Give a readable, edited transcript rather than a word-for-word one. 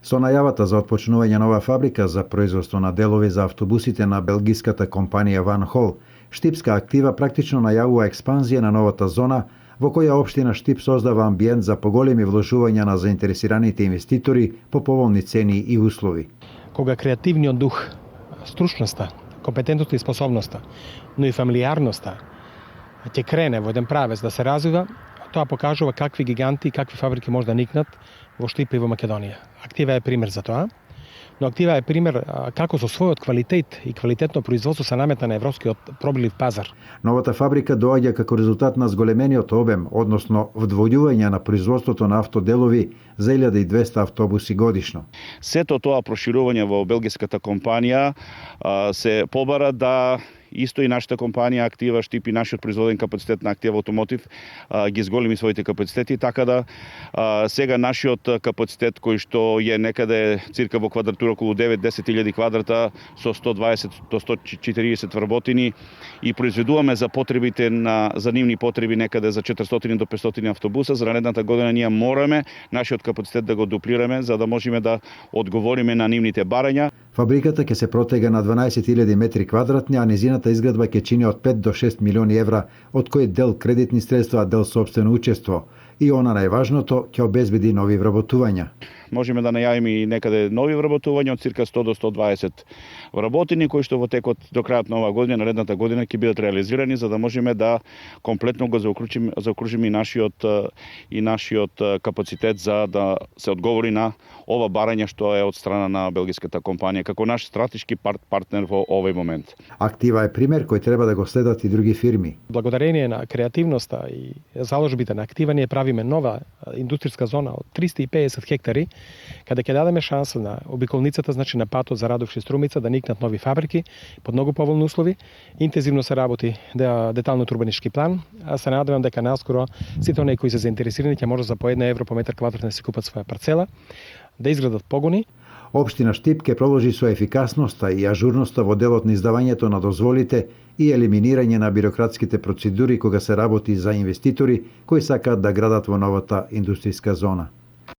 Со најавата за отпочнување нова фабрика за производство на делови за автобусите на белгиската компанија Van Hol, Штипска актива практично најавува експанзија на новата зона, во која општина Штип создава амбиент за поголеми вложувања на заинтересираните инвеститори по поволни цени и услови. Кога креативниот дух, стручноста, компетентноста и способноста, но и фамилијарноста ќе крене во еден правец да се развива, тоа покажува какви гиганти и какви фабрики може да никнат во Штип и во Македонија. Актива е пример за тоа, но Актива е пример како со својот квалитет и квалитетно производство се наметна на европскиот пробилив пазар. Новата фабрика доаѓа како резултат на зголемениот обем, односно вдвојување на производството на автоделови за 1200 автобуси годишно. Сето тоа проширување во белгиската компанија се побара да исто и нашата компанија Актива Штип и нашиот производен капацитет на Актива Automotive ги зголеми своите капацитети, така да сега нашиот капацитет кој што е некаде цирка во квадратура околу 9-10.000 квадрата со 120 до 140 вработени и произведуваме за потребите за нивни потреби некаде за 400 до 500 автобуса. За наредната година ние мораме нашиот капацитет да го дуплираме за да можеме да одговориме на нивните барања. Фабриката ќе се протега на 12.000 метри квадратни, а незината изградба ќе чини од 5 до 6 милиони евра, од кои дел кредитни средства, а дел собствено учество. И она најважното, ќе обезбеди нови вработувања. Можеме да најавиме и некаде нови вработувања од цирка 100 до 120 вработени, кои што во текот до крајот на оваа година, наредната година ќе бидат реализирани за да можеме да комплетно го заокружиме и нашиот капацитет за да се одговори на ова барање што е од страна на белгиската компанија како наш стратешки партнер во овој момент. Актива е пример кој треба да го следат и други фирми. Благодарение на креативноста и заложбите на Актива ние правиме нова индустријска зона од 350 хектари, каде ќе дадеме шанса на обиколницата, значи на патот за Радовиш и Струмица да никнат нови фабрики под многу поволни услови. Интензивно се работи деталниот урбанички план, а се надевам дека наскоро сите оние кои се заинтересирани ќе може за по 1 евро по метар квадратен да си купат своја парцела, да изградат погони. Општина Штип ќе продолжи со ефикасноста и ажурноста во делот на издавањето на дозволите и елиминирање на бирократските процедури кога се работи за инвеститори кои сакаат да градат во новата индустријска зона.